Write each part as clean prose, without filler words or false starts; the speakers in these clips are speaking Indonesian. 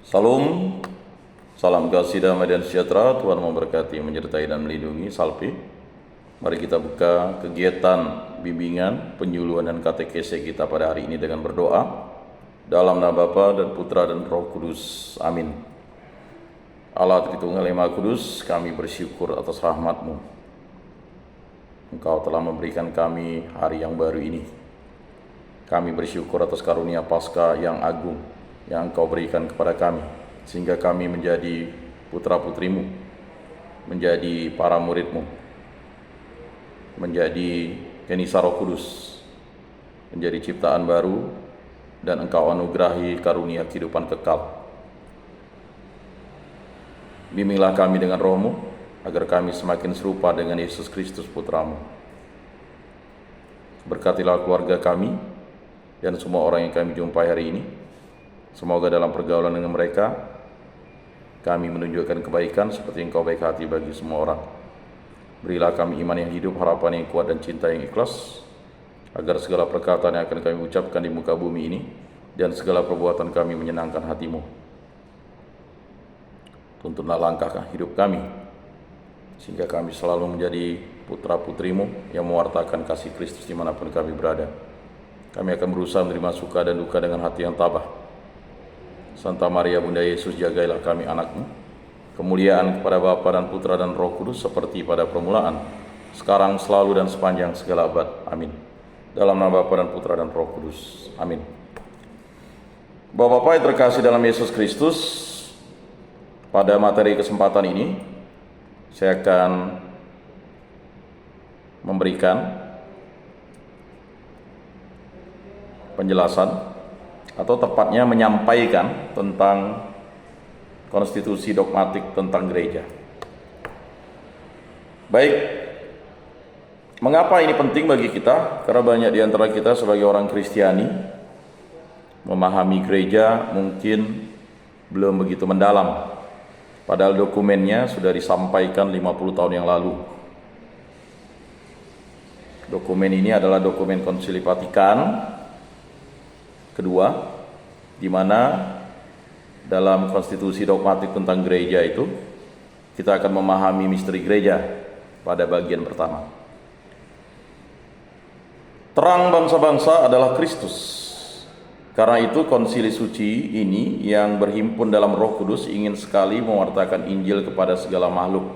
Salam, salam kasih damai dan sejahtera. Tuhan memberkati, menyertai dan melindungi. Salve. Mari kita buka kegiatan bimbingan, penyuluhan dan katekese kita pada hari ini dengan berdoa. Dalam nama Bapa dan Putra dan Roh Kudus. Amin. Allah Tritunggal Yang Maha Kudus, kami bersyukur atas rahmat-Mu. Engkau telah memberikan kami hari yang baru ini. Kami bersyukur atas karunia Paskah yang agung yang Engkau berikan kepada kami, sehingga kami menjadi putra-putrimu, menjadi para muridmu, menjadi Kenisa Roh Kudus, menjadi ciptaan baru, dan Engkau anugerahi karunia kehidupan kekal. Bimbinglah kami dengan Roh-Mu, agar kami semakin serupa dengan Yesus Kristus Putra-Mu. Berkatilah keluarga kami dan semua orang yang kami jumpai hari ini. Semoga dalam pergaulan dengan mereka, kami menunjukkan kebaikan seperti Engkau baik hati bagi semua orang. Berilah kami iman yang hidup, harapan yang kuat, dan cinta yang ikhlas, agar segala perkataan yang akan kami ucapkan di muka bumi ini, dan segala perbuatan kami menyenangkan hati-Mu. Tuntunlah langkah hidup kami, sehingga kami selalu menjadi putra-putri-Mu yang mewartakan kasih Kristus dimanapun kami berada. Kami akan berusaha menerima suka dan duka dengan hati yang tabah. Santa Maria Bunda Yesus, jagailah kami anak-Mu. Kemuliaan kepada Bapa dan Putra dan Roh Kudus seperti pada permulaan, sekarang, selalu, dan sepanjang segala abad. Amin. Dalam nama Bapa dan Putra dan Roh Kudus. Amin. Bapak-bapak yang terkasih dalam Yesus Kristus, pada materi kesempatan ini saya akan memberikan penjelasan, atau tepatnya menyampaikan tentang konstitusi dogmatik tentang gereja. Baik, mengapa ini penting bagi kita? Karena banyak di antara kita sebagai orang Kristiani memahami gereja mungkin belum begitu mendalam, padahal dokumennya sudah disampaikan 50 tahun yang lalu. Dokumen ini adalah dokumen Konsili Vatikan kedua, di mana dalam konstitusi dogmatik tentang gereja itu kita akan memahami misteri gereja pada bagian pertama. Terang bangsa-bangsa adalah Kristus. Karena itu konsili suci ini yang berhimpun dalam Roh Kudus ingin sekali mewartakan Injil kepada segala makhluk.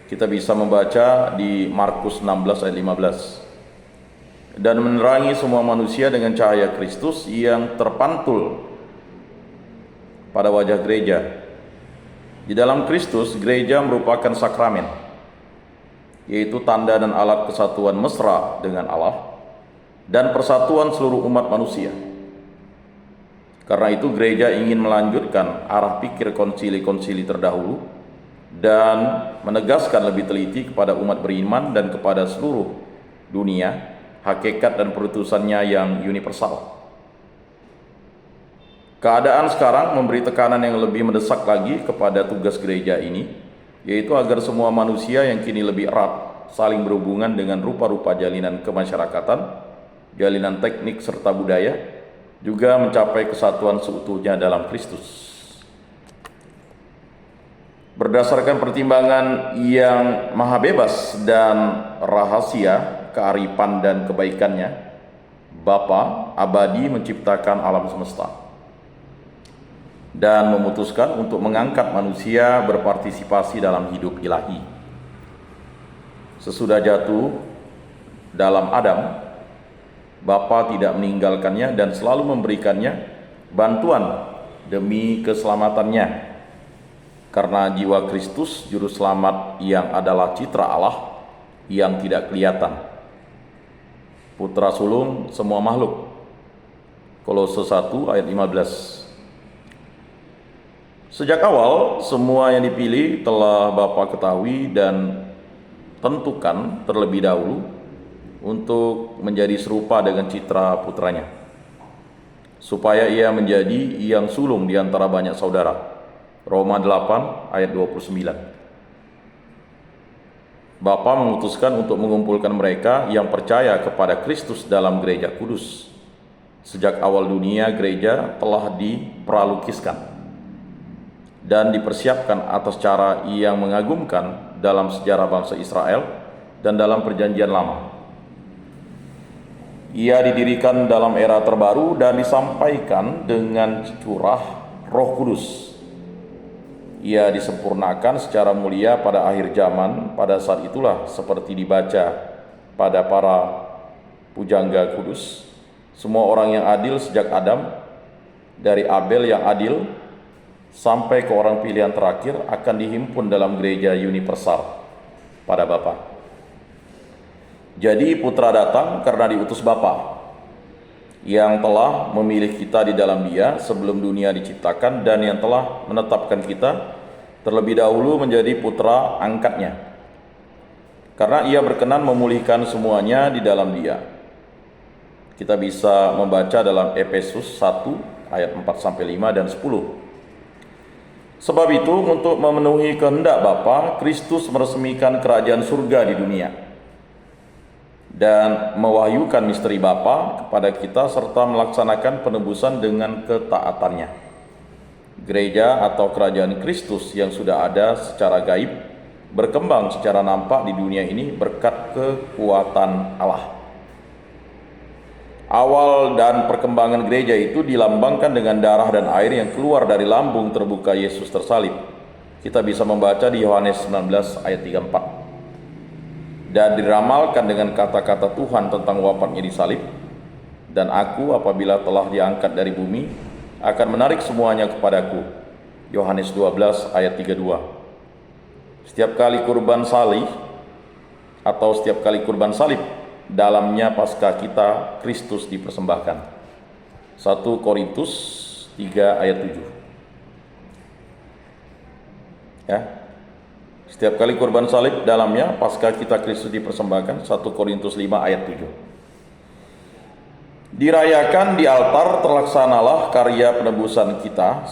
Kita bisa membaca di Markus 16 ayat 15. Dan menerangi semua manusia dengan cahaya Kristus yang terpantul pada wajah gereja. Di dalam Kristus, gereja merupakan sakramen, yaitu tanda dan alat kesatuan mesra dengan Allah dan persatuan seluruh umat manusia. Karena itu gereja ingin melanjutkan arah pikir konsili-konsili terdahulu dan menegaskan lebih teliti kepada umat beriman dan kepada seluruh dunia hakikat dan perutusannya yang universal. Keadaan sekarang memberi tekanan yang lebih mendesak lagi kepada tugas gereja ini, yaitu agar semua manusia yang kini lebih erat saling berhubungan dengan rupa-rupa jalinan kemasyarakatan, jalinan teknik serta budaya, juga mencapai kesatuan seutuhnya dalam Kristus. Berdasarkan pertimbangan yang maha bebas dan rahasia kearifan dan kebaikannya, Bapa abadi menciptakan alam semesta dan memutuskan untuk mengangkat manusia berpartisipasi dalam hidup ilahi. Sesudah jatuh dalam Adam, Bapa tidak meninggalkannya dan selalu memberikannya bantuan demi keselamatannya, karena jiwa Kristus juru selamat yang adalah citra Allah yang tidak kelihatan, putra sulung semua makhluk. Kolose 1 ayat 15. Sejak awal semua yang dipilih telah Bapa ketahui dan tentukan terlebih dahulu untuk menjadi serupa dengan citra putranya, supaya ia menjadi yang sulung di antara banyak saudara. Roma 8 ayat 29. Bapa memutuskan untuk mengumpulkan mereka yang percaya kepada Kristus dalam gereja kudus. Sejak awal dunia, gereja telah dipralukiskan dan dipersiapkan atas cara yang mengagumkan dalam sejarah bangsa Israel dan dalam perjanjian lama. Ia didirikan dalam era terbaru dan disampaikan dengan curah Roh Kudus. Ia disempurnakan secara mulia pada akhir zaman. Pada saat itulah, seperti dibaca pada para pujangga kudus, semua orang yang adil sejak Adam, dari Abel yang adil sampai ke orang pilihan terakhir, akan dihimpun dalam gereja universal pada Bapa. Jadi putra datang karena diutus Bapa yang telah memilih kita di dalam Dia sebelum dunia diciptakan, dan yang telah menetapkan kita terlebih dahulu menjadi putra angkatnya, karena Ia berkenan memulihkan semuanya di dalam Dia. Kita bisa membaca dalam Efesus 1 ayat 4-5 dan 10. Sebab itu, untuk memenuhi kehendak Bapa, Kristus meresmikan kerajaan surga di dunia dan mewahyukan misteri Bapa kepada kita serta melaksanakan penebusan dengan ketaatannya. Gereja atau kerajaan Kristus yang sudah ada secara gaib berkembang secara nampak di dunia ini berkat kekuatan Allah. Awal dan perkembangan gereja itu dilambangkan dengan darah dan air yang keluar dari lambung terbuka Yesus tersalib. Kita bisa membaca di Yohanes 19 ayat 34. Dan diramalkan dengan kata-kata Tuhan tentang wafatnya di salib. Dan aku apabila telah diangkat dari bumi akan menarik semuanya kepadaku. Yohanes 12 ayat 32. Setiap kali kurban salib atau setiap kali kurban salib, dalamnya Paskah kita Kristus dipersembahkan. 1 Korintus 3 ayat 7. Ya. Setiap kali kurban salib, dalamnya Paskah kita Kristus dipersembahkan. 1 Korintus 5 ayat 7. Dirayakan di altar terlaksanalah karya penebusan kita.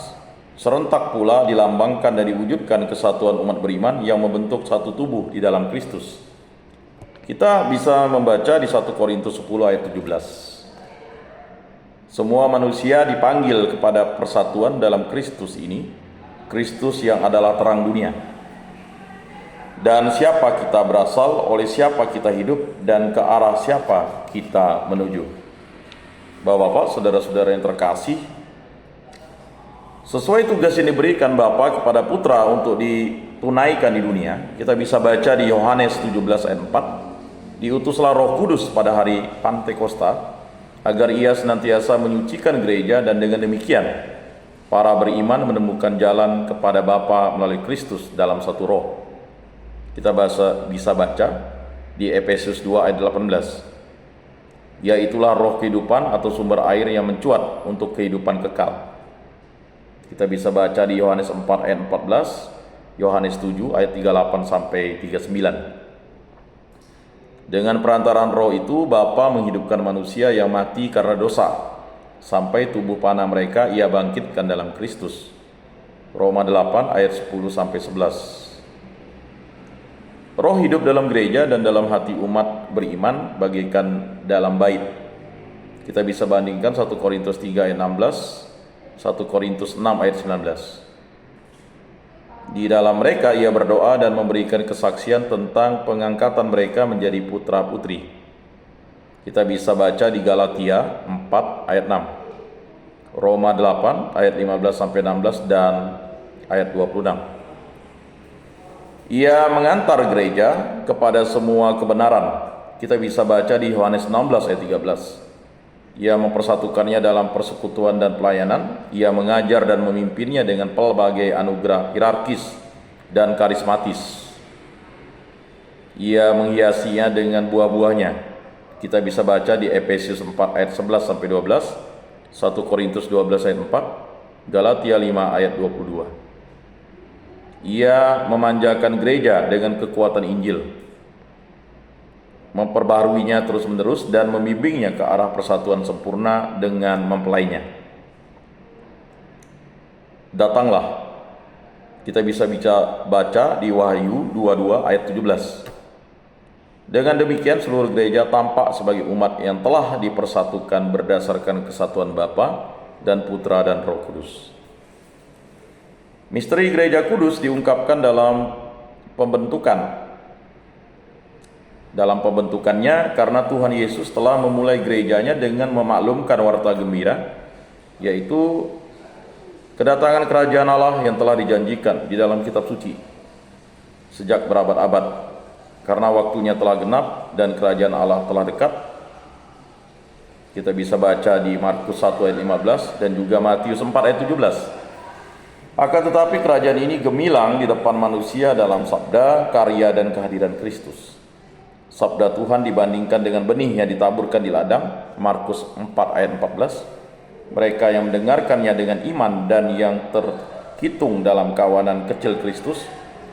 Serentak pula dilambangkan dan diwujudkan kesatuan umat beriman yang membentuk satu tubuh di dalam Kristus. Kita bisa membaca di 1 Korintus 10 ayat 17. Semua manusia dipanggil kepada persatuan dalam Kristus ini, Kristus yang adalah terang dunia. Dan siapa kita berasal, oleh siapa kita hidup, dan ke arah siapa kita menuju. Bapak-bapak, saudara-saudara yang terkasih, sesuai tugas yang diberikan Bapa kepada Putra untuk ditunaikan di dunia, kita bisa baca di Yohanes 17 ayat 4. Diutuslah Roh Kudus pada hari Pantekosta agar Ia senantiasa menyucikan gereja, dan dengan demikian para beriman menemukan jalan kepada Bapa melalui Kristus dalam satu roh. Kita bisa baca di Efesus 2 ayat 18. Yaitulah roh kehidupan atau sumber air yang mencuat untuk kehidupan kekal. Kita bisa baca di Yohanes 4 ayat 14, Yohanes 7 ayat 38 sampai 39. Dengan perantaraan roh itu Bapa menghidupkan manusia yang mati karena dosa, sampai tubuh panah mereka Ia bangkitkan dalam Kristus. Roma 8 ayat 10 sampai 11. Roh hidup dalam gereja dan dalam hati umat beriman bagaikan dalam bait. Kita bisa bandingkan 1 Korintus 3 ayat 16, 1 Korintus 6 ayat 19. Di dalam mereka Ia berdoa dan memberikan kesaksian tentang pengangkatan mereka menjadi putra-putri. Kita bisa baca di Galatia 4 ayat 6, Roma 8 ayat 15 sampai 16 dan ayat 26. Ia mengantar gereja kepada semua kebenaran. Kita bisa baca di Yohanes 16 ayat 13. Ia mempersatukannya dalam persekutuan dan pelayanan. Ia mengajar dan memimpinnya dengan pelbagai anugerah hierarkis dan karismatis. Ia menghiasinya dengan buah-buahnya. Kita bisa baca di Efesus 4 ayat 11 sampai 12, 1 Korintus 12 ayat 4, Galatia 5 ayat 22. Ia memanjakan gereja dengan kekuatan Injil, memperbaharuinya terus-menerus dan membimbingnya ke arah persatuan sempurna dengan mempelainya. Datanglah. Kita bisa baca di Wahyu 22 ayat 17. Dengan demikian seluruh gereja tampak sebagai umat yang telah dipersatukan berdasarkan kesatuan Bapa dan Putra dan Roh Kudus. Misteri gereja kudus diungkapkan dalam pembentukannya karena Tuhan Yesus telah memulai gerejanya dengan memaklumkan warta gembira, yaitu kedatangan kerajaan Allah yang telah dijanjikan di dalam kitab suci sejak berabad-abad. Karena waktunya telah genap dan kerajaan Allah telah dekat. Kita bisa baca di Markus 1 ayat 15 dan juga Matius 4 ayat 17. Akan tetapi kerajaan ini gemilang di depan manusia dalam sabda, karya dan kehadiran Kristus. Sabda Tuhan dibandingkan dengan benih yang ditaburkan di ladang, Markus 4 ayat 14. Mereka yang mendengarkannya dengan iman dan yang terhitung dalam kawanan kecil Kristus,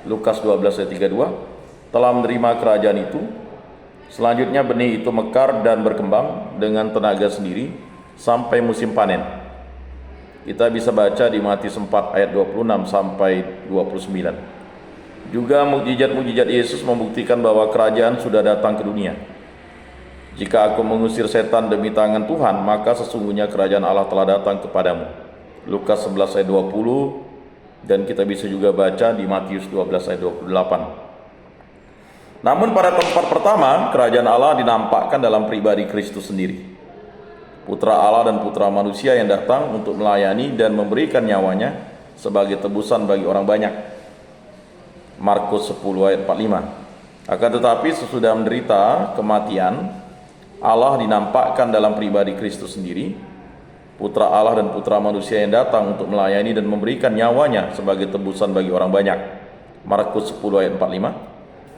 Lukas 12 ayat 32. Telah menerima kerajaan itu. Selanjutnya benih itu mekar dan berkembang dengan tenaga sendiri sampai musim panen. Kita bisa baca di Matius 4 ayat 26 sampai 29. Juga mukjizat-mukjizat Yesus membuktikan bahwa kerajaan sudah datang ke dunia. Jika aku mengusir setan demi tangan Tuhan, maka sesungguhnya kerajaan Allah telah datang kepadamu. Lukas 11 ayat 20, dan kita bisa juga baca di Matius 12 ayat 28. Namun pada tempat pertama, kerajaan Allah dinampakkan dalam pribadi Kristus sendiri, Putra Allah dan Putra manusia yang datang untuk melayani dan memberikan nyawanya sebagai tebusan bagi orang banyak. Markus 10 ayat 45. Akan tetapi sesudah menderita kematian, Allah dinampakkan dalam pribadi Kristus sendiri, Putra Allah dan Putra manusia yang datang untuk melayani dan memberikan nyawanya sebagai tebusan bagi orang banyak. Markus 10 ayat 45.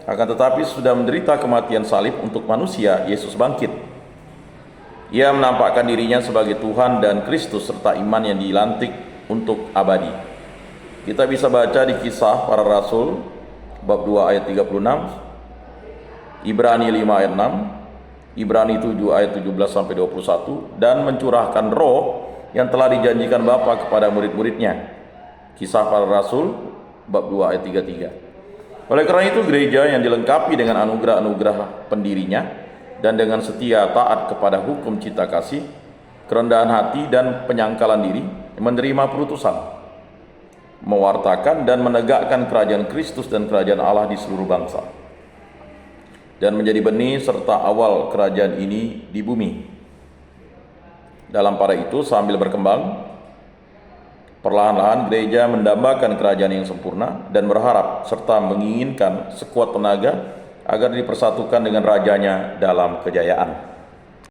Akan tetapi sudah menderita kematian salib untuk manusia, Yesus bangkit. Ia menampakkan dirinya sebagai Tuhan dan Kristus serta iman yang dilantik untuk abadi. Kita bisa baca di Kisah Para Rasul bab 2 ayat 36, Ibrani 5 ayat 6, Ibrani 7 ayat 17 sampai 21, dan mencurahkan roh yang telah dijanjikan Bapa kepada murid-muridnya. Kisah Para Rasul bab 2 ayat 33. Oleh karena itu gereja yang dilengkapi dengan anugerah-anugerah pendirinya dan dengan setia taat kepada hukum cita kasih, kerendahan hati dan penyangkalan diri, menerima perutusan, mewartakan dan menegakkan kerajaan Kristus dan kerajaan Allah di seluruh bangsa, dan menjadi benih serta awal kerajaan ini di bumi. Dalam pada itu sambil berkembang, perlahan-lahan gereja mendambakan kerajaan yang sempurna dan berharap serta menginginkan sekuat tenaga agar dipersatukan dengan rajanya dalam kejayaan.